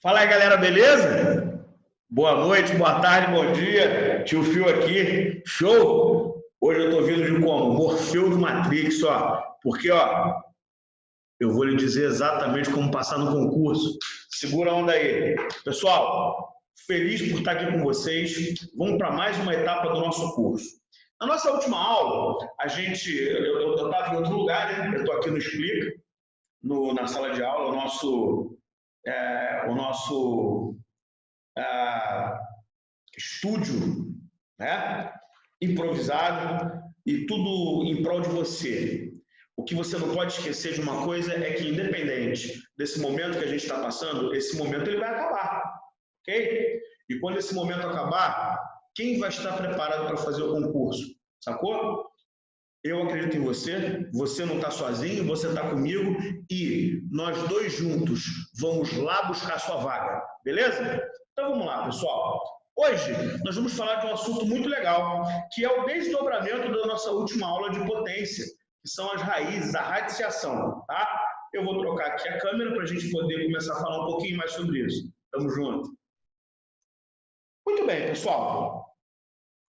Fala aí, galera, beleza? Boa noite, boa tarde, bom dia. Tio Fio aqui. Show! Hoje eu tô vindo de como? Morfeu do Matrix, ó. Porque, ó, eu vou lhe dizer exatamente como passar no concurso. Segura a onda aí. Pessoal, feliz por estar aqui com vocês. Vamos para mais uma etapa do nosso curso. Na nossa última aula, eu estava em outro lugar, né? Eu estou aqui no Explica, na sala de aula, o nosso estúdio, né? Improvisado e tudo em prol de você. O que você não pode esquecer de uma coisa é que, independente desse momento que a gente está passando, esse momento ele vai acabar, ok? E quando esse momento acabar, quem vai estar preparado para fazer o concurso? Sacou? Eu acredito em você, você não está sozinho, você está comigo e nós dois juntos vamos lá buscar sua vaga, beleza? Então vamos lá, pessoal. Hoje nós vamos falar de um assunto muito legal, que é o desdobramento da nossa última aula de potência, que são as raízes, a radiciação, tá? Eu vou trocar aqui a câmera para a gente poder começar a falar um pouquinho mais sobre isso. Tamo junto. Muito bem, pessoal.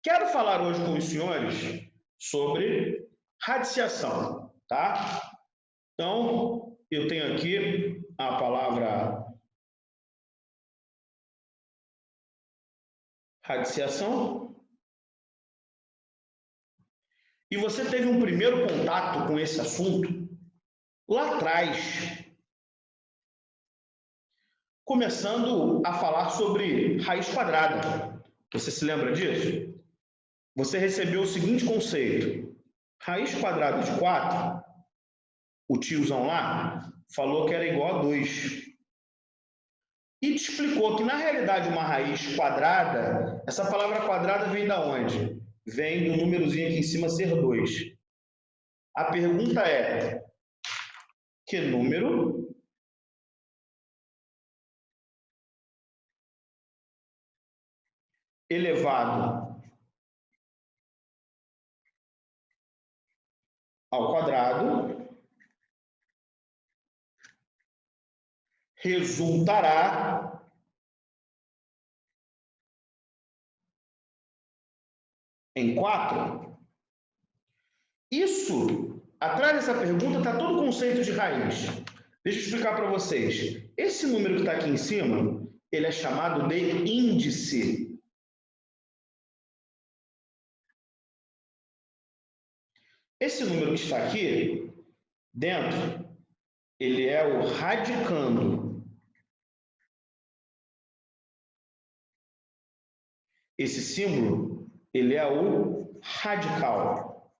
Quero falar hoje com os senhores sobre radiciação, tá? Então, eu tenho aqui a palavra radiciação. E você teve um primeiro contato com esse assunto lá atrás, começando a falar sobre raiz quadrada. Você se lembra disso? Você recebeu o seguinte conceito: raiz quadrada de 4, o tiozão lá falou que era igual a 2. E te explicou que, na realidade, uma raiz quadrada, essa palavra quadrada vem da onde? Vem do númerozinho aqui em cima ser 2. A pergunta é: que número elevado ao quadrado resultará em 4? Isso, atrás dessa pergunta, está todo o conceito de raiz. Deixa eu explicar para vocês. Esse número que está aqui em cima, ele é chamado de índice. Esse número que está aqui dentro, ele é o radicando. Esse símbolo, ele é o radical.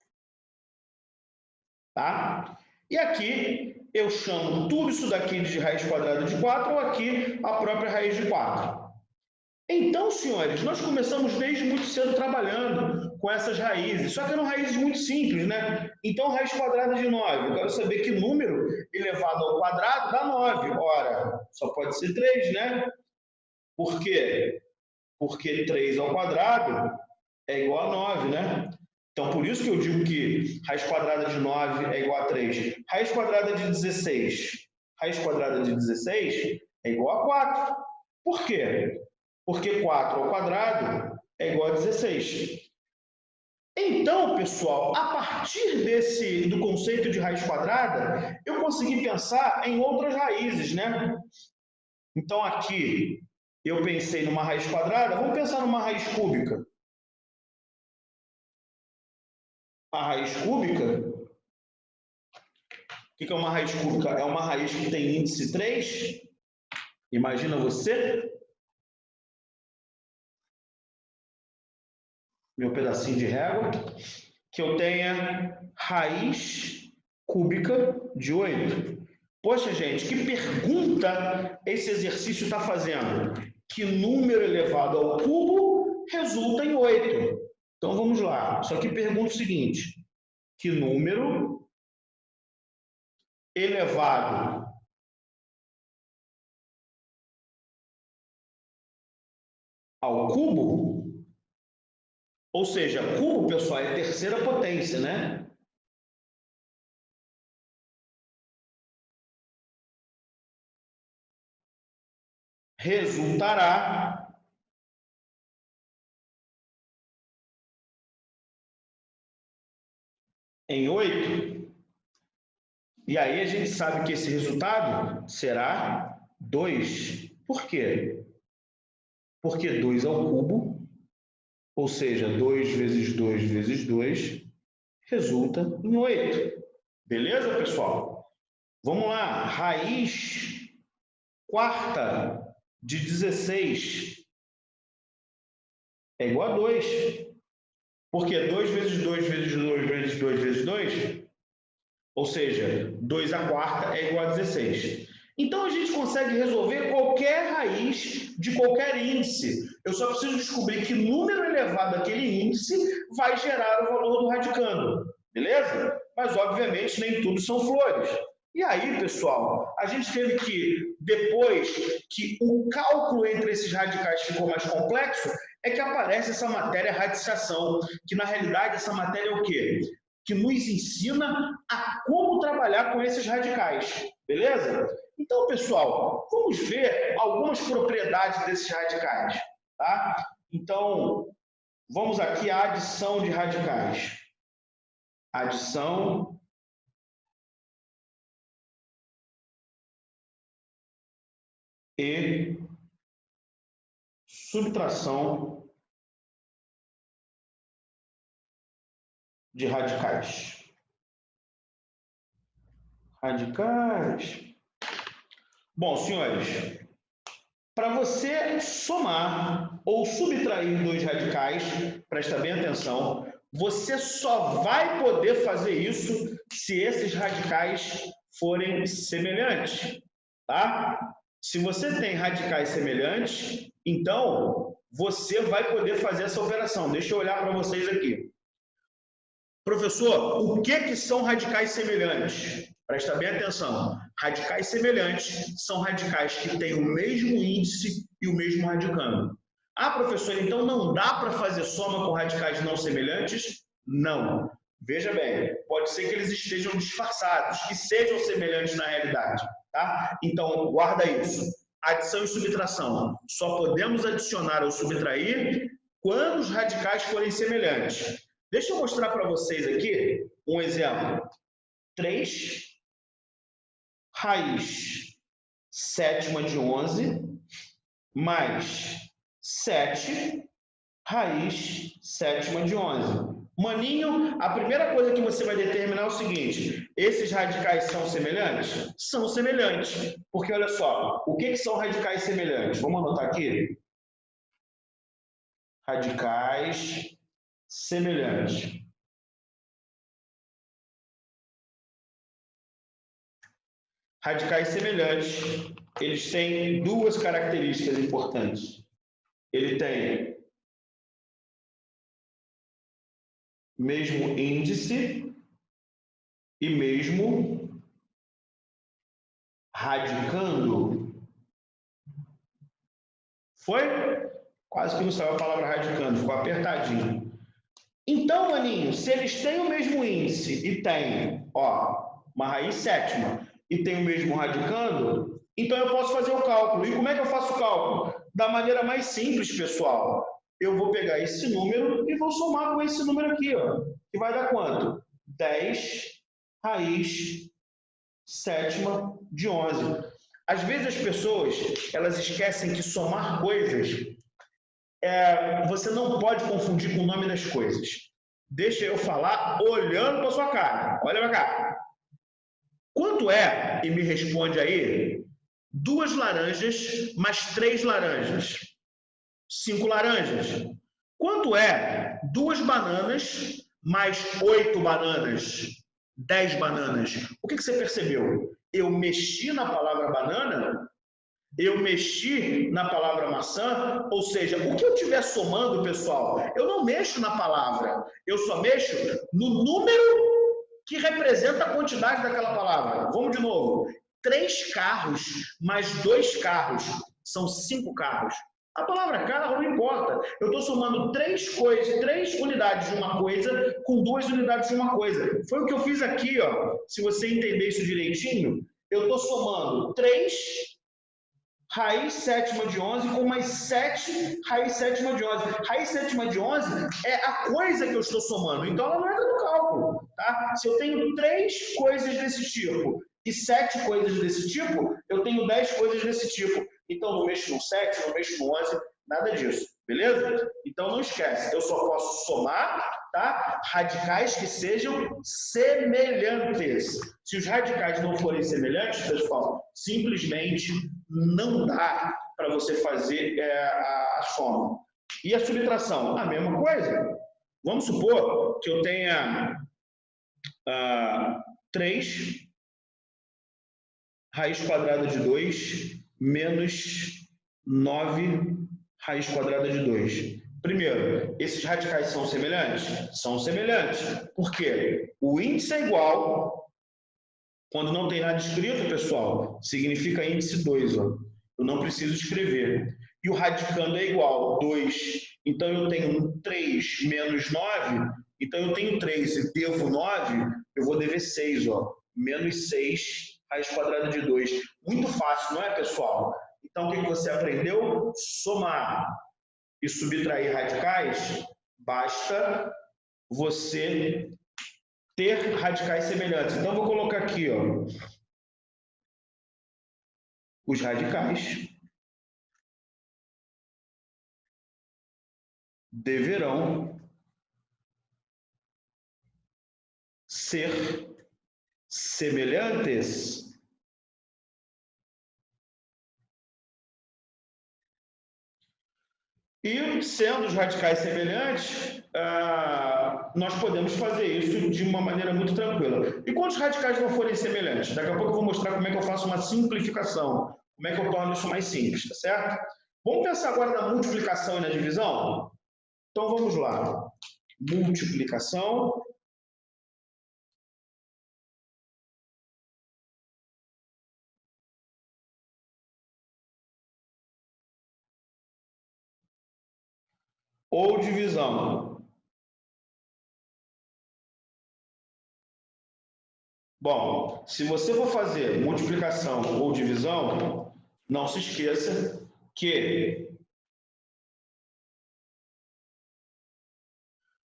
Tá? E aqui eu chamo tudo isso daqui de raiz quadrada de 4 ou aqui a própria raiz de 4. Então, senhores, nós começamos desde muito cedo trabalhando com essas raízes, só que eram raízes muito simples, né? Então, raiz quadrada de 9, eu quero saber que número elevado ao quadrado dá 9. Ora, só pode ser 3, né? Por quê? Porque 3 ao quadrado é igual a 9, né? Então, por isso que eu digo que raiz quadrada de 9 é igual a 3. Raiz quadrada de 16. Raiz quadrada de 16 é igual a 4. Por quê? Porque 4 ao quadrado é igual a 16. Então, pessoal, a partir do conceito de raiz quadrada, eu consegui pensar em outras raízes, né? Então, aqui, eu pensei numa raiz quadrada, vamos pensar numa raiz cúbica. A raiz cúbica, o que é uma raiz cúbica? É uma raiz que tem índice 3. Imagina você, meu pedacinho de régua, que eu tenha raiz cúbica de 8. Poxa, gente, que pergunta esse exercício está fazendo? Que número elevado ao cubo resulta em 8? Então, vamos lá. Só que pergunta o seguinte: que número elevado ao cubo, ou seja, cubo, pessoal, é terceira potência, né? resultará em 8. E aí a gente sabe que esse resultado será 2. Por quê? Porque 2 ao cubo, ou seja, 2 vezes 2 vezes 2, resulta em 8. Beleza, pessoal? Vamos lá. Raiz quarta de 16 é igual a 2. Porque 2 vezes 2 vezes 2 vezes 2 vezes 2, ou seja, 2 à quarta é igual a 16. Então, a gente consegue resolver qualquer raiz de qualquer índice. Eu só preciso descobrir que número elevado daquele índice vai gerar o valor do radicando. Beleza? Mas, obviamente, nem tudo são flores. E aí, pessoal, a gente teve que, depois que o cálculo entre esses radicais ficou mais complexo, é que aparece essa matéria radiciação, que na realidade essa matéria é o quê? Que nos ensina a como trabalhar com esses radicais, beleza? Então, pessoal, vamos ver algumas propriedades desses radicais, tá? Então, vamos aqui à adição de radicais. Adição e subtração de radicais. Radicais. Bom, senhores, para você somar ou subtrair dois radicais, presta bem atenção, você só vai poder fazer isso se esses radicais forem semelhantes, tá? Se você tem radicais semelhantes, então você vai poder fazer essa operação. Deixa eu olhar para vocês aqui. Professor, o que são radicais semelhantes? Presta bem atenção. Radicais semelhantes são radicais que têm o mesmo índice e o mesmo radicando. Ah, professor, então não dá para fazer soma com radicais não semelhantes? Não. Veja bem, pode ser que eles estejam disfarçados, que sejam semelhantes na realidade. Tá? Então, guarda isso. Adição e subtração. Só podemos adicionar ou subtrair quando os radicais forem semelhantes. Deixa eu mostrar para vocês aqui um exemplo. 3 raiz sétima de 11 mais 7 raiz sétima de 11. Maninho, a primeira coisa que você vai determinar é o seguinte: esses radicais são semelhantes? São semelhantes. Porque, olha só, o que são radicais semelhantes? Vamos anotar aqui. Radicais semelhantes. Radicais semelhantes, eles têm duas características importantes. Ele tem mesmo índice e mesmo radicando. Foi? Quase que não saiu a palavra radicando, ficou apertadinho. Então, maninho, se eles têm o mesmo índice e têm, ó, uma raiz sétima e tem o mesmo radicando, então eu posso fazer o cálculo. E como é que eu faço o cálculo? Da maneira mais simples, pessoal. Eu vou pegar esse número e vou somar com esse número aqui, ó. Que vai dar quanto? 10 raiz sétima de 11. Às vezes as pessoas, elas esquecem que somar coisas, você não pode confundir com o nome das coisas. Deixa eu falar olhando para sua cara. Olha para cá. Quanto é, e me responde aí, 2 laranjas mais 3 laranjas? 5 laranjas. Quanto é 2 bananas mais 8 bananas? 10 bananas. O que você percebeu? Eu mexi na palavra banana, eu mexi na palavra maçã, ou seja, o que eu estiver somando, pessoal, eu não mexo na palavra, eu só mexo no número que representa a quantidade daquela palavra. Vamos de novo. 3 carros mais 2 carros são 5 carros. A palavra carro não importa. Eu estou somando 3 coisas, 3 unidades de uma coisa com 2 unidades de uma coisa. Foi o que eu fiz aqui, ó. Se você entender isso direitinho, eu estou somando 3 raiz sétima de 11 com mais 7 raiz sétima de 11. Raiz sétima de 11 é a coisa que eu estou somando, então ela não entra no cálculo. Tá? Se eu tenho 3 coisas desse tipo e 7 coisas desse tipo, eu tenho 10 coisas desse tipo. Então não mexo no 7, não mexo no 11, nada disso. Beleza? Então não esquece, eu só posso somar, tá? Radicais que sejam semelhantes. Se os radicais não forem semelhantes, pessoal, simplesmente não dá para você fazer a soma. E a subtração? A mesma coisa. Vamos supor que eu tenha 3 raiz quadrada de 2 menos 9 raiz quadrada de 2. Primeiro, esses radicais são semelhantes? São semelhantes. Por quê? O índice é igual. Quando não tem nada escrito, pessoal, significa índice 2. Ó. Eu não preciso escrever. E o radicando é igual, 2. Então, eu tenho 3 menos 9. Então, eu tenho 3 e devo 9, eu vou dever 6. Ó. Menos 6 raiz quadrada de 2. Muito fácil, não é, pessoal? Então, o que você aprendeu? Somar e subtrair radicais, basta você ter radicais semelhantes. Então, vou colocar aqui, ó, os radicais deverão ser semelhantes e, sendo os radicais semelhantes, nós podemos fazer isso de uma maneira muito tranquila. E quando os radicais não forem semelhantes? Daqui a pouco eu vou mostrar como é que eu faço uma simplificação, como é que eu torno isso mais simples, tá certo? Vamos pensar agora na multiplicação e na divisão? Então vamos lá. Multiplicação ou divisão? Bom, se você for fazer multiplicação ou divisão, não se esqueça que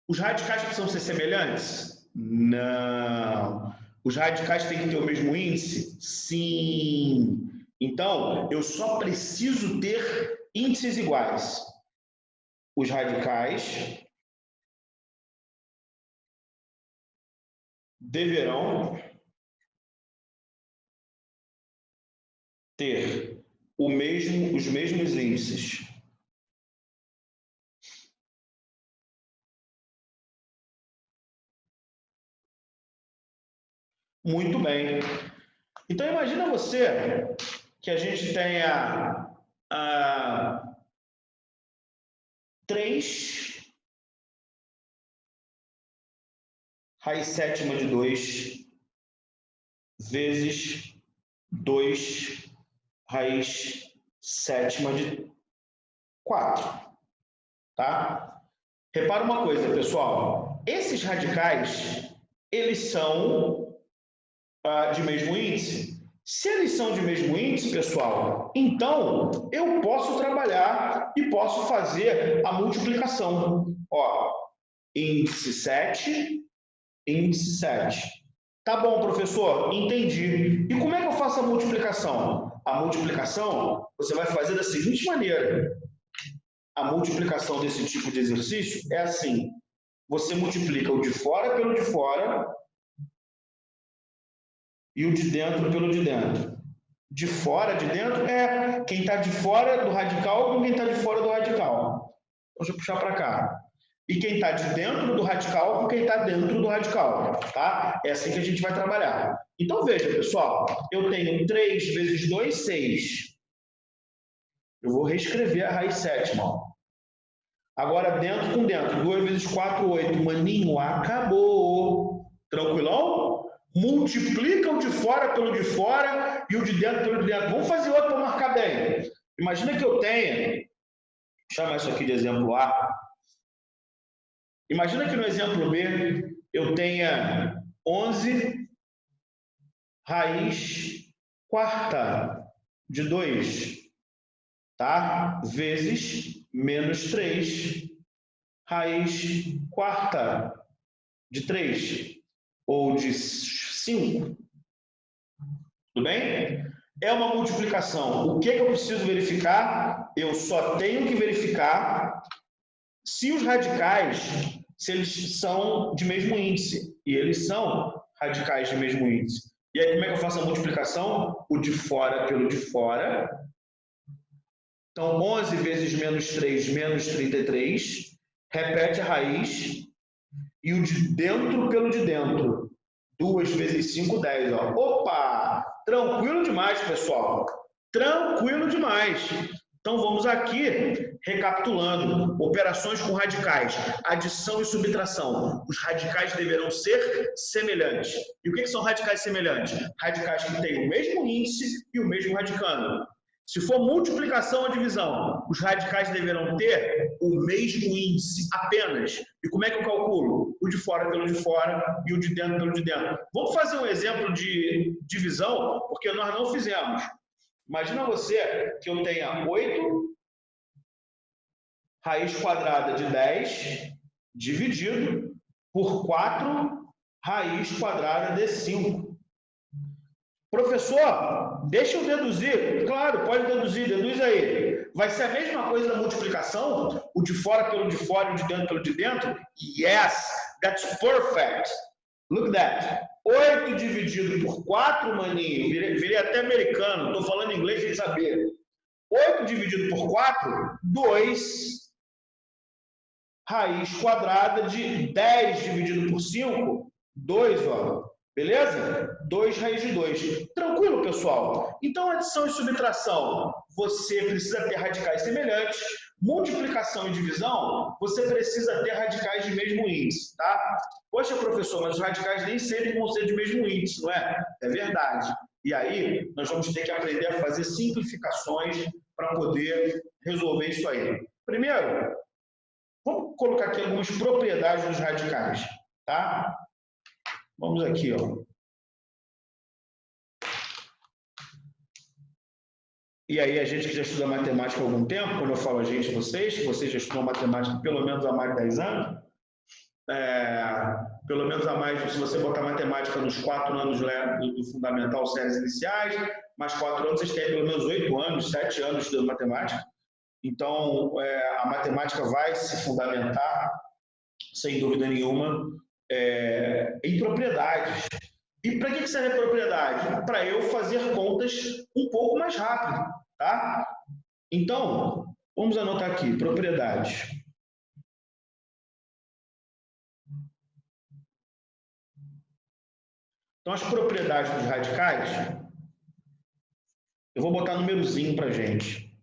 os radicais precisam ser semelhantes? Não. Os radicais têm que ter o mesmo índice? Sim. Então, eu só preciso ter índices iguais. Os radicais deverão ter os mesmos índices. Muito bem. Então, imagina você que a gente tenha 3 raiz sétima de 2 vezes 2 raiz sétima de 4. Tá? Repara uma coisa, pessoal. Esses radicais, eles são de mesmo índice. Se eles são de mesmo índice, pessoal, então eu posso trabalhar e posso fazer a multiplicação. Ó, índice 7, índice 7. Tá bom, professor, entendi. E como é que eu faço a multiplicação? A multiplicação você vai fazer da seguinte maneira. A multiplicação desse tipo de exercício é assim. Você multiplica o de fora pelo de fora e o de dentro pelo de dentro. De fora, de dentro, é quem está de fora do radical com quem está de fora do radical. Deixa eu puxar para cá. E quem está de dentro do radical com quem está dentro do radical. Tá? É assim que a gente vai trabalhar. Então, veja, pessoal. Eu tenho 3 vezes 2, 6. Eu vou reescrever a raiz sétima. Ó. Agora, dentro com dentro. 2 vezes 4, 8. Maninho, acabou. Tranquilão? Multiplica o de fora pelo de fora e o de dentro pelo de dentro. Vamos fazer outro para marcar bem. Imagina que eu tenha... Vou chamar isso aqui de exemplo A. Imagina que no exemplo B eu tenha 11 raiz quarta de 2. tá? Vezes menos 3, raiz quarta de 3, ou de 5. Tudo bem? É uma multiplicação. O que eu preciso verificar? Eu só tenho que verificar se os radicais, se eles são de mesmo índice. E eles são radicais de mesmo índice. E aí, como é que eu faço a multiplicação? O de fora pelo de fora. Então, 11 vezes menos 3, menos 33. Repete a raiz. E o de dentro pelo de dentro. 2 vezes 5, 10. Ó. Opa! Tranquilo demais, pessoal. Tranquilo demais. Então, vamos aqui, recapitulando. Operações com radicais. Adição e subtração. Os radicais deverão ser semelhantes. E o que são radicais semelhantes? Radicais que têm o mesmo índice e o mesmo radicando. Se for multiplicação ou divisão, os radicais deverão ter o mesmo índice apenas. E como é que eu calculo? O de fora pelo de fora e o de dentro pelo de dentro. Vamos fazer um exemplo de divisão, porque nós não fizemos. Imagina você que eu tenha 8 raiz quadrada de 10 dividido por 4 raiz quadrada de 5. Professor, deixa eu deduzir. Claro, pode deduzir, deduz aí. Vai ser a mesma coisa da multiplicação? O de fora pelo de fora e o de dentro pelo de dentro? Yes, that's perfect. Look at that. 8 dividido por 4, maninho. Virei até americano, estou falando inglês sem saber. 8 dividido por 4, 2. Raiz quadrada de 10 dividido por 5, 2, ó. Beleza? 2 raiz de 2. Tranquilo, pessoal? Então, adição e subtração, você precisa ter radicais semelhantes. Multiplicação e divisão, você precisa ter radicais de mesmo índice, tá? Poxa, professor, mas os radicais nem sempre vão ser de mesmo índice, não é? É verdade. E aí, nós vamos ter que aprender a fazer simplificações para poder resolver isso aí. Primeiro, vamos colocar aqui algumas propriedades dos radicais, tá? Vamos aqui, ó. E aí, a gente que já estuda matemática há algum tempo, quando eu falo a gente, vocês já estudam matemática pelo menos há mais de 10 anos, pelo menos há mais, se você botar matemática nos 4 anos do fundamental, séries iniciais, mais 4 anos, vocês têm pelo menos 8 anos, 7 anos estudando matemática. Então, a matemática vai se fundamentar, sem dúvida nenhuma, em propriedades. E para que serve a propriedade? Para eu fazer contas um pouco mais rápido, tá? Então, vamos anotar aqui, propriedades. Então, as propriedades dos radicais, eu vou botar númerozinho para a gente.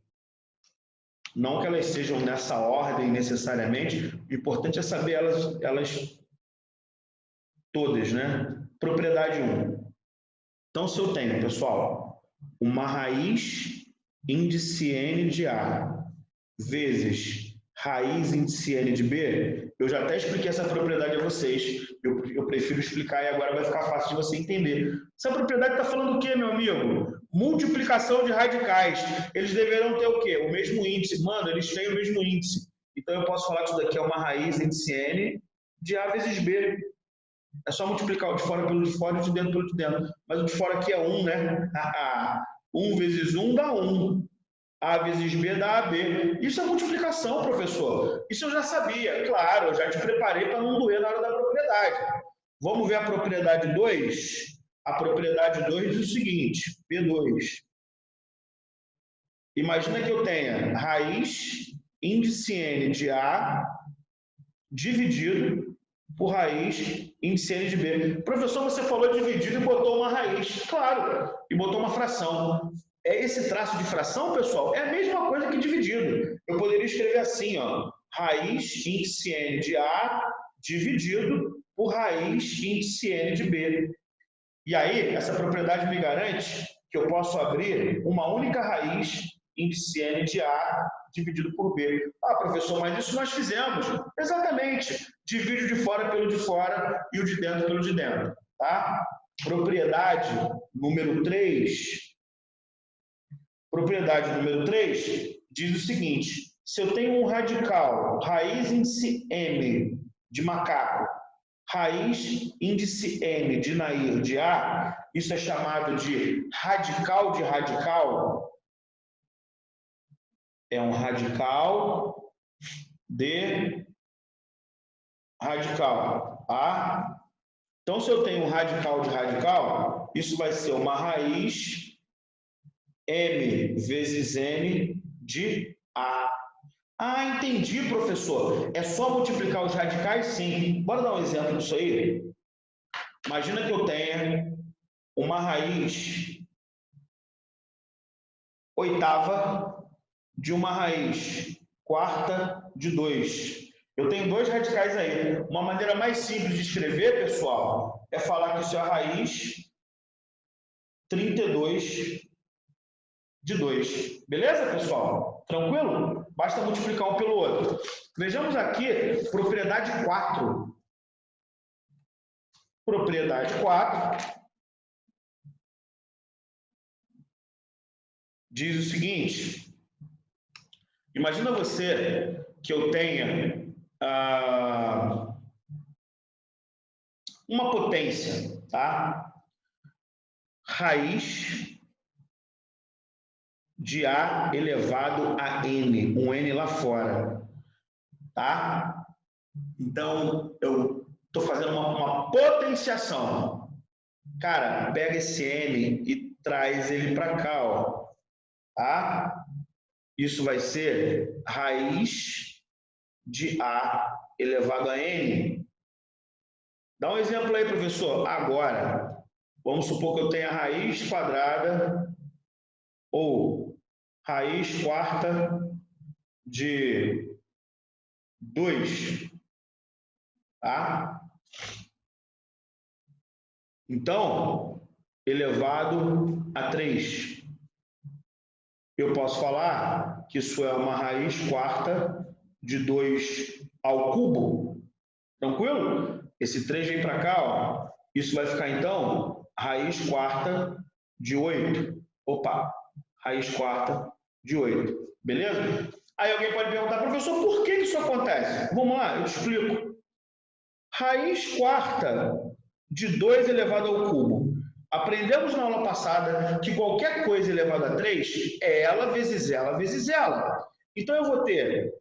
Não que elas sejam nessa ordem necessariamente, o importante é saber elas todas, né? Propriedade 1. Então, se eu tenho, pessoal, uma raiz índice n de A vezes raiz índice n de B, eu já até expliquei essa propriedade a vocês. Eu prefiro explicar e agora vai ficar fácil de você entender. Essa propriedade está falando o quê, meu amigo? Multiplicação de radicais. Eles deverão ter o quê? O mesmo índice. Mano, eles têm o mesmo índice. Então, eu posso falar que isso daqui é uma raiz índice n de A vezes B. É só multiplicar o de fora pelo de fora e o de dentro pelo de dentro. Mas o de fora aqui é 1, né? 1 vezes 1 dá 1. A vezes B dá AB. Isso é multiplicação, professor. Isso eu já sabia. Claro, eu já te preparei para não doer na hora da propriedade. Vamos ver a propriedade 2? A propriedade 2 diz o seguinte, P2. Imagina que eu tenha raiz índice n de A dividido por raiz índice n de B. Professor, você falou dividido e botou uma raiz. Claro, e botou uma fração. Esse traço de fração, pessoal, é a mesma coisa que dividido. Eu poderia escrever assim, ó, raiz índice n de A dividido por raiz índice n de B. E aí, essa propriedade me garante que eu posso abrir uma única raiz índice n de A dividido por B. Ah, professor, mas isso nós fizemos. Exatamente. Divide o de fora pelo de fora e o de dentro pelo de dentro. Tá? Propriedade número 3. Propriedade número 3, diz o seguinte: se eu tenho um radical, raiz índice M de macaco, raiz índice M de Nair de A, isso é chamado de radical de radical. É um radical de radical. A. Então, se eu tenho um radical de radical, isso vai ser uma raiz M vezes N de A. Ah, entendi, professor. É só multiplicar os radicais? Sim. Bora dar um exemplo disso aí? Imagina que eu tenha uma raiz oitava de uma raiz quarta de 2. Eu tenho dois radicais aí. Uma maneira mais simples de escrever, pessoal, é falar que isso é a raiz 32 de 2. Beleza, pessoal? Tranquilo? Basta multiplicar um pelo outro. Vejamos aqui, propriedade 4. Propriedade 4 diz o seguinte: imagina você que eu tenha uma potência, tá? Raiz de A elevado a N, um N lá fora, tá? Então, eu estou fazendo uma potenciação. Cara, pega esse N e traz ele para cá, ó, tá? Isso vai ser raiz de A elevado a N. Dá um exemplo aí, professor. Agora, vamos supor que eu tenha raiz quadrada ou raiz quarta de 2, tá? Então, elevado a 3. Eu posso falar que isso é uma raiz quarta de 2 ao cubo. Tranquilo? Esse 3 vem para cá, ó. Isso vai ficar, então, raiz quarta de 8. Opa, raiz quarta de 8. Beleza? Aí alguém pode perguntar, professor, por que isso acontece? Vamos lá, eu te explico. Raiz quarta de 2 elevado ao cubo. Aprendemos na aula passada que qualquer coisa elevada a 3 é ela vezes ela vezes ela. Então, eu vou ter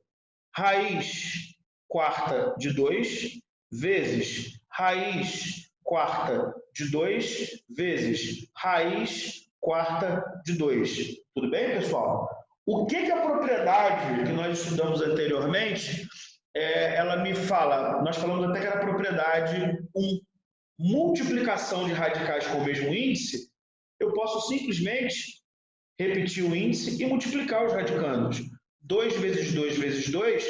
raiz quarta de 2 vezes raiz quarta de 2 vezes raiz quarta de 2. Tudo bem, pessoal? O que a propriedade que nós estudamos anteriormente, ela me fala, nós falamos até que era a propriedade 1. Multiplicação de radicais com o mesmo índice, eu posso simplesmente repetir o índice e multiplicar os radicandos. 2 vezes 2 vezes 2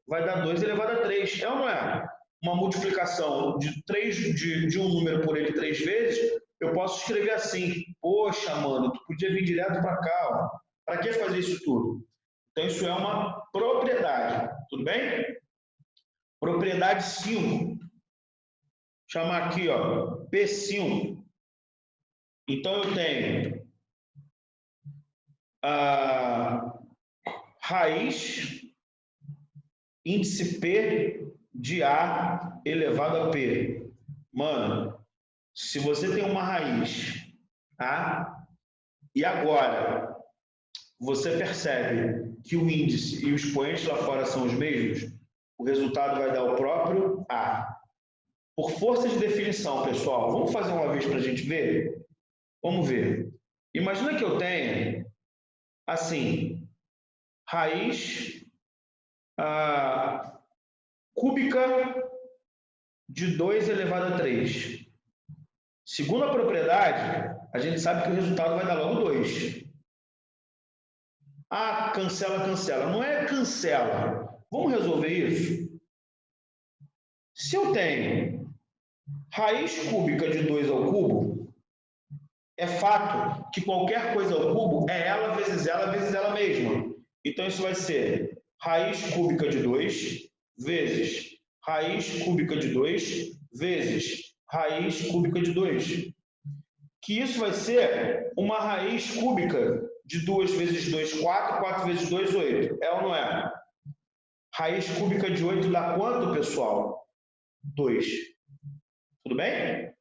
vai dar 2 elevado a 3. É ou não é? Uma multiplicação de um número por ele 3 vezes, eu posso escrever assim: poxa, mano, tu podia vir direto para cá. Para que fazer isso tudo? Então, isso é uma propriedade. Tudo bem? Propriedade 5. Chamar aqui, ó, P5. Então, eu tenho a raiz índice P de A elevado a P. Mano, se você tem uma raiz, tá? E agora você percebe que o índice e o expoente lá fora são os mesmos, o resultado vai dar o próprio A. Por força de definição, pessoal, vamos fazer uma vez para a gente ver? Vamos ver. Imagina que eu tenha, assim, raiz cúbica de 2 elevado a 3. Segundo a propriedade, a gente sabe que o resultado vai dar logo 2. Ah, cancela, cancela. Não é cancela. Vamos resolver isso? Se eu tenho raiz cúbica de 2 ao cubo, é fato que qualquer coisa ao cubo é ela vezes ela mesma. Então, isso vai ser raiz cúbica de 2 vezes raiz cúbica de 2 vezes raiz cúbica de 2. Que isso vai ser uma raiz cúbica de 2 vezes 2, 4, 4 vezes 2, 8. É ou não é? Raiz cúbica de 8 dá quanto, pessoal? 2. Tudo bem?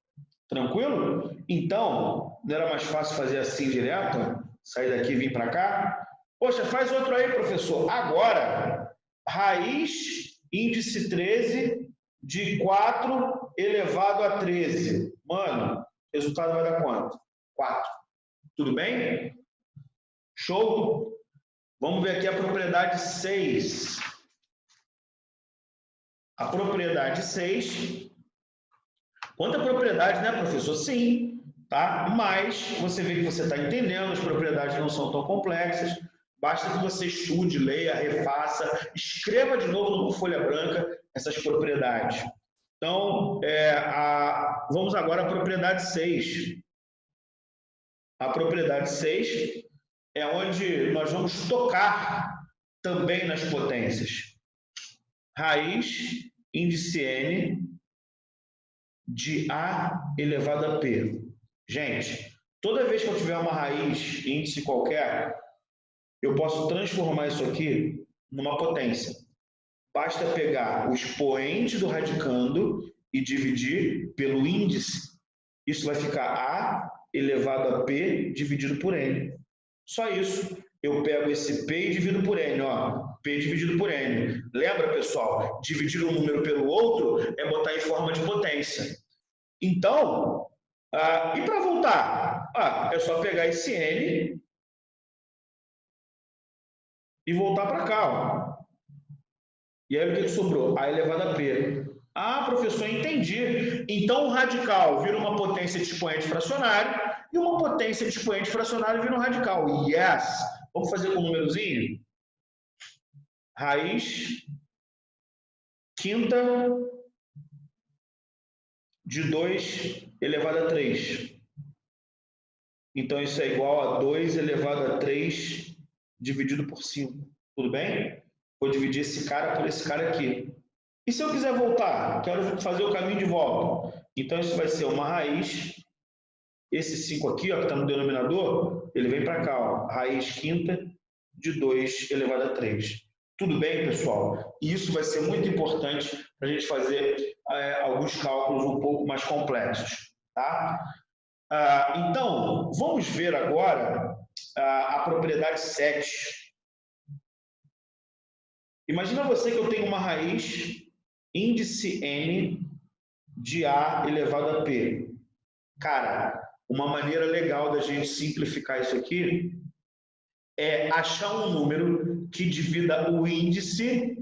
Tranquilo? Então, não era mais fácil fazer assim direto? Sair daqui e vir para cá? Poxa, faz outro aí, professor. Agora, raiz índice 13 de 4 elevado a 13. Mano, o resultado vai dar quanto? 4. Tudo bem? Show? Vamos ver aqui a propriedade 6. A propriedade 6. Quanta propriedade, né, professor? Sim, tá? Mas você vê que você está entendendo, as propriedades não são tão complexas. Basta que você estude, leia, refaça, escreva de novo numa folha branca essas propriedades. Então, vamos agora à propriedade 6. A propriedade 6 é onde nós vamos tocar também nas potências. Raiz índice n de A elevado a P. Gente, toda vez que eu tiver uma raiz índice qualquer, eu posso transformar isso aqui numa potência. Basta pegar o expoente do radicando e dividir pelo índice. Isso vai ficar A elevado a P dividido por N. Só isso. Eu pego esse P e divido por N. Ó, P dividido por N. Lembra, pessoal? Dividir um número pelo outro é botar em forma de potência. Então, e para voltar? É só pegar esse N e voltar para cá. Ó. E aí o que sobrou? A elevado a P. Ah, professor, entendi. Então o radical vira uma potência de expoente fracionário e uma potência de expoente fracionário vira um radical. Yes! Vamos fazer com um númerozinho? Raiz quinta de 2 elevado a 3. Então isso é igual a 2 elevado a 3 dividido por 5. Tudo bem? Vou dividir esse cara por esse cara aqui. E se eu quiser voltar? Quero fazer o caminho de volta. Então isso vai ser uma raiz. Esse 5 aqui, ó, que está no denominador, ele vem para cá. Ó, raiz quinta de 2 elevado a 3. Tudo bem, pessoal? E isso vai ser muito importante para a gente fazer alguns cálculos um pouco mais complexos. Tá? Então, vamos ver agora a propriedade 7. Imagina você que eu tenho uma raiz índice n de A elevado a P. Cara, uma maneira legal da gente simplificar isso aqui é achar um número que divida o índice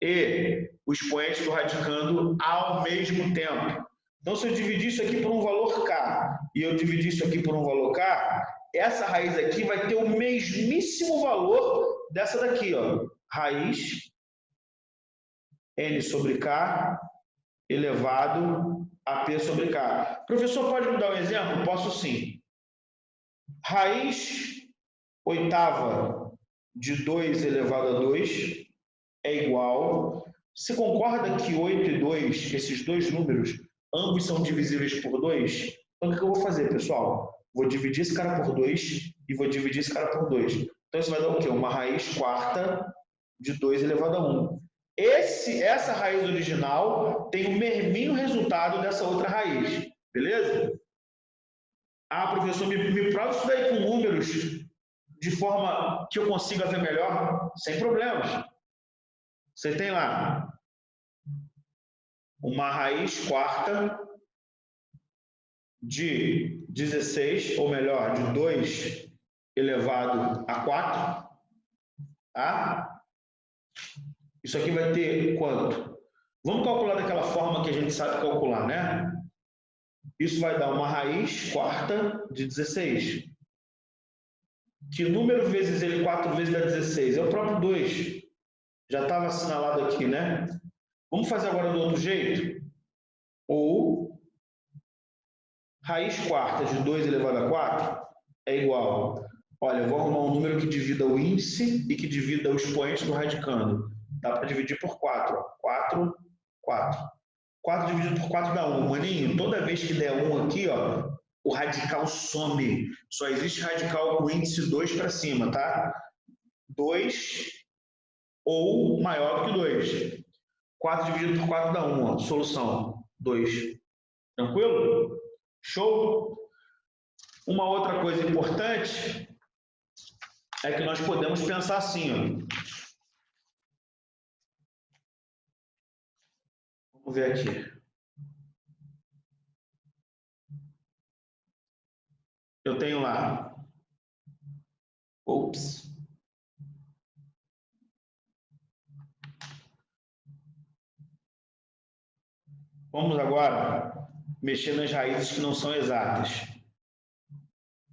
e o expoente do radicando ao mesmo tempo. Então, se eu dividir isso aqui por um valor K e eu dividir isso aqui por um valor K, essa raiz aqui vai ter o mesmíssimo valor dessa daqui, ó. Raiz N sobre K elevado a P sobre K. Professor, pode me dar um exemplo? Posso sim. Raiz oitava de 2 elevado a 2 é igual... Você concorda que 8 e 2, esses dois números, ambos são divisíveis por 2? Então, o que eu vou fazer, pessoal? Vou dividir esse cara por 2 e vou dividir esse cara por 2. Então, isso vai dar o quê? Uma raiz quarta de 2 elevado a 1. Essa raiz original tem o mesmo resultado dessa outra raiz. Beleza? Ah, professor, me prova isso daí com números de forma que eu consiga ver melhor? Sem problemas. Você tem lá uma raiz quarta de 16, ou melhor, de 2 elevado a 4. Tá? Isso aqui vai ter quanto? Vamos calcular daquela forma que a gente sabe calcular, né? Isso vai dar uma raiz quarta de 16. Que número vezes ele 4 vezes dá 16? É o próprio 2. Já estava assinalado aqui, né? Vamos fazer agora do outro jeito? Ou raiz quarta de 2 elevado a 4 é igual... Olha, eu vou arrumar um número que divida o índice e que divida o expoente do radicando. Dá para dividir por 4. Ó. 4, 4. 4 dividido por 4 dá 1. Maninho, toda vez que der 1 aqui, ó, o radical some. Só existe radical com índice 2 para cima, tá? 2 ou maior do que 2. 4 dividido por 4 dá 1, ó. Solução, 2. Tranquilo? Show? Uma outra coisa importante é que nós podemos pensar assim, ó. Vamos ver aqui. Eu tenho lá. Ops. Vamos agora mexer nas raízes que não são exatas.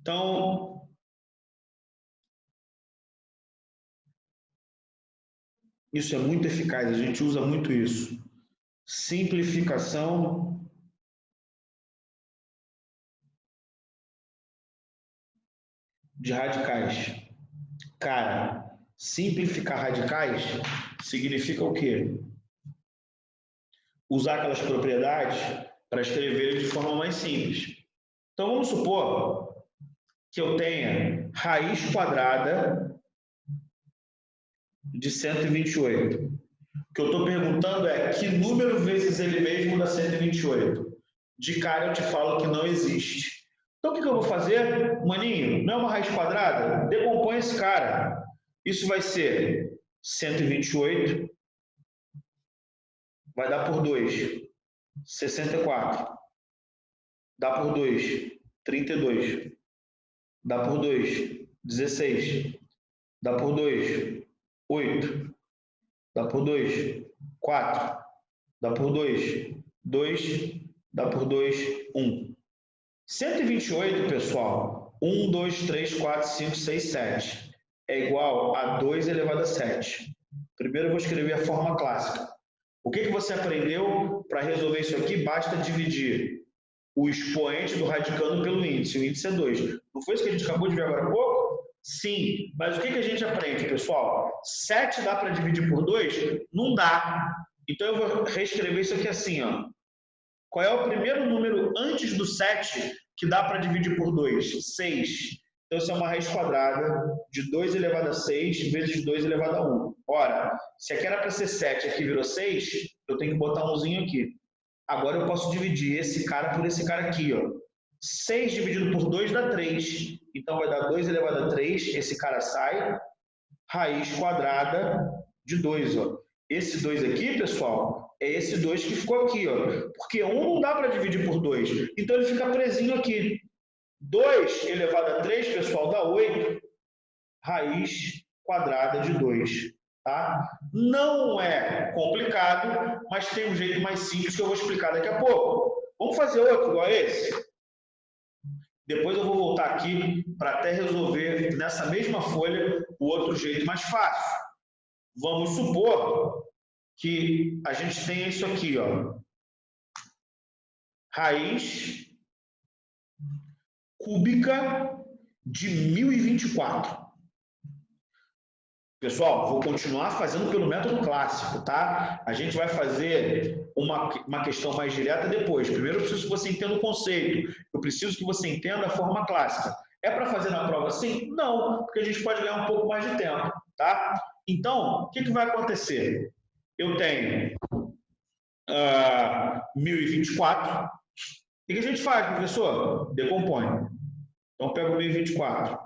Então, isso é muito eficaz, a gente usa muito isso. Simplificação de radicais. Cara, simplificar radicais significa o quê? Usar aquelas propriedades para escrever de forma mais simples. Então, vamos supor que eu tenha raiz quadrada de 128. O que eu estou perguntando é que número vezes ele mesmo dá 128? De cara eu te falo que não existe. Então, o que eu vou fazer? Maninho, não é uma raiz quadrada? Decompõe esse cara. Isso vai ser 128, vai dar por 2, 64. Dá por 2, 32. Dá por 2, 16. Dá por 2, 8. Dá por 2, 4. Dá por 2, 2. Dá por 2, 1. 128, pessoal, 1, 2, 3, 4, 5, 6, 7, é igual a 2 elevado a 7. Primeiro eu vou escrever a forma clássica. O que você aprendeu? Para resolver isso aqui, basta dividir o expoente do radicando pelo índice. O índice é 2. Não foi isso que a gente acabou de ver agora há pouco? Sim. Mas o que a gente aprende, pessoal? 7 dá para dividir por 2? Não dá. Então eu vou reescrever isso aqui assim, ó. Qual é o primeiro número antes do 7 que dá para dividir por 2? 6. Então, isso é uma raiz quadrada de 2 elevado a 6 vezes 2 elevado a 1. Ora, se aqui era para ser 7 e aqui virou 6, eu tenho que botar um umzinho aqui. Agora eu posso dividir esse cara por esse cara aqui, ó. 6 dividido por 2 dá 3. Então, vai dar 2 elevado a 3, esse cara sai, raiz quadrada de 2, ó. Esse 2 aqui, pessoal, é esse 2 que ficou aqui, ó. Porque 1 não dá para dividir por 2. Então, ele fica presinho aqui. 2 elevado a 3, pessoal, dá 8. Raiz quadrada de 2. Tá? Não é complicado, mas tem um jeito mais simples que eu vou explicar daqui a pouco. Vamos fazer outro igual a esse? Depois eu vou voltar aqui para até resolver nessa mesma folha o outro jeito mais fácil. Vamos supor que a gente tenha isso aqui, ó. Raiz cúbica de 1024. Pessoal, vou continuar fazendo pelo método clássico, tá? A gente vai fazer uma questão mais direta depois. Primeiro eu preciso que você entenda o conceito. Eu preciso que você entenda a forma clássica. É para fazer na prova assim? Não, porque a gente pode ganhar um pouco mais de tempo, tá? Então, o que vai acontecer? Eu tenho 1024. O que a gente faz, professor? Decompõe. Então, pego 1024.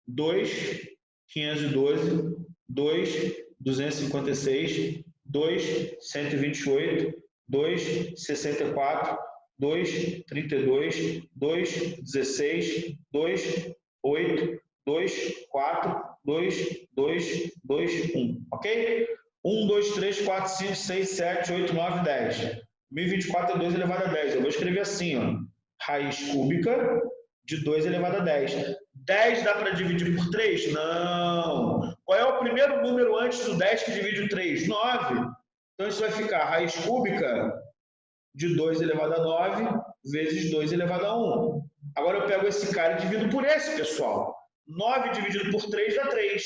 2, 512, 2, 256, 2, 128, 2, 64, 2, 32, 2, 16, 2, 8, 2, 4, 2, 2, 2, 1. Ok? 1, 2, 3, 4, 5, 6, 7, 8, 9, 10. 1024 é 2 elevado a 10. Eu vou escrever assim, ó. Raiz cúbica de 2 elevado a 10. 10 dá para dividir por 3? Não. Qual é o primeiro número antes do 10 que divide o 3? 9. Então, isso vai ficar raiz cúbica de 2 elevado a 9 vezes 2 elevado a 1. Agora, eu pego esse cara e divido por esse, pessoal. 9 dividido por 3 dá 3.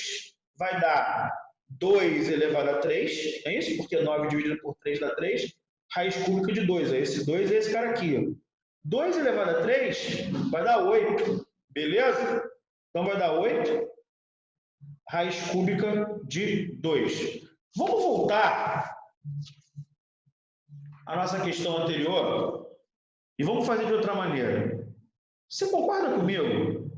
Vai dar 2 elevado a 3. É isso? Porque 9 dividido por 3 dá 3. Raiz cúbica de 2. Esse 2 é esse cara aqui, ó. 2 elevado a 3 vai dar 8, beleza? Então vai dar 8 raiz cúbica de 2. Vamos voltar à nossa questão anterior e vamos fazer de outra maneira. Você concorda comigo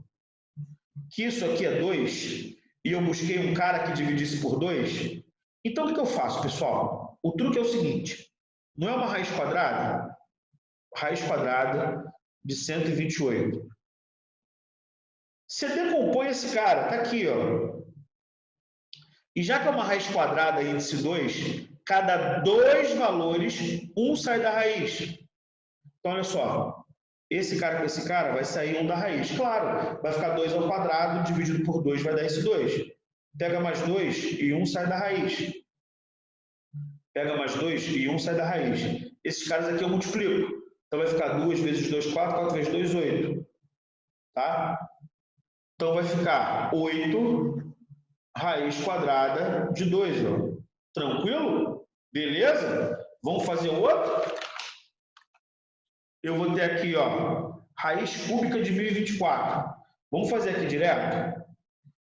que isso aqui é 2 e eu busquei um cara que dividisse por 2? Então o que eu faço, pessoal? O truque é o seguinte, não é uma raiz quadrada? Raiz quadrada de 128. Você decompõe esse cara, tá aqui, ó. E já que é uma raiz quadrada índice 2, cada 2 valores, um sai da raiz. Então, olha só. Esse cara com esse cara vai sair 1 da raiz. Claro, vai ficar 2 ao quadrado, dividido por 2 vai dar esse 2. Pega mais 2 e 1 sai da raiz. Pega mais 2 e 1 sai da raiz. Esses caras aqui eu multiplico. Então vai ficar 2 vezes 2, 4, 4 vezes 2, 8. Tá? Então vai ficar 8 raiz quadrada de 2. Ó. Tranquilo? Beleza? Vamos fazer o outro? Eu vou ter aqui, ó, raiz cúbica de 1024. Vamos fazer aqui direto?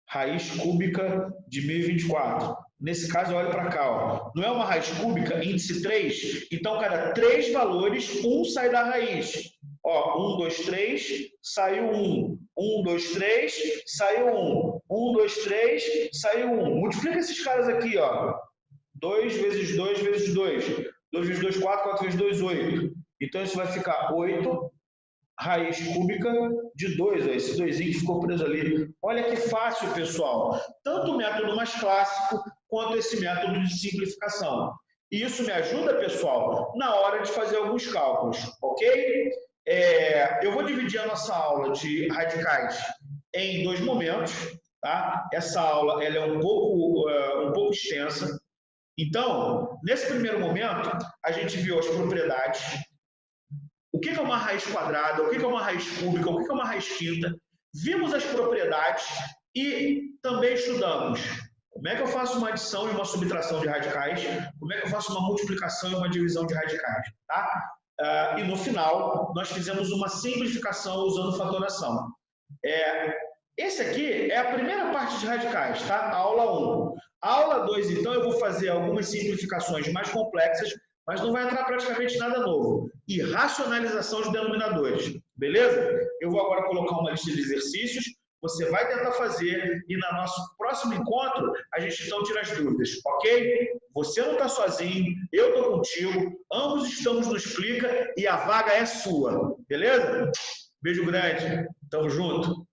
Raiz cúbica de 1024. Nesse caso, olha para cá, ó. Não é uma raiz cúbica, índice 3? Então, cada 3 valores, 1 sai da raiz. Ó, 1, 2, 3, saiu 1. 1, 2, 3, saiu 1. 1, 2, 3, saiu 1. Multiplica esses caras aqui, ó. 2 vezes 2 vezes 2. 2 vezes 2, 4, 4 vezes 2, 8. Então, isso vai ficar 8 raiz cúbica de 2. Ó, esse 2 que ficou preso ali. Olha que fácil, pessoal. Tanto o método mais clássico quanto esse método de simplificação. E isso me ajuda, pessoal, na hora de fazer alguns cálculos, ok? Eu vou dividir a nossa aula de radicais em 2 momentos, tá? Essa aula ela é um pouco extensa. Então, nesse primeiro momento, a gente viu as propriedades. O que é uma raiz quadrada? O que é uma raiz cúbica? O que é uma raiz quinta? Vimos as propriedades e também estudamos como é que eu faço uma adição e uma subtração de radicais, como é que eu faço uma multiplicação e uma divisão de radicais, tá? E no final, nós fizemos uma simplificação usando fatoração. Esse aqui é a primeira parte de radicais, tá? A aula 1. A aula 2, então, eu vou fazer algumas simplificações mais complexas, mas não vai entrar praticamente nada novo. E racionalização de denominadores, beleza? Eu vou agora colocar uma lista de exercícios, você vai tentar fazer e no nosso próximo encontro a gente então tira as dúvidas, ok? Você não está sozinho, eu estou contigo, ambos estamos no Explica e a vaga é sua, beleza? Beijo grande, tamo junto.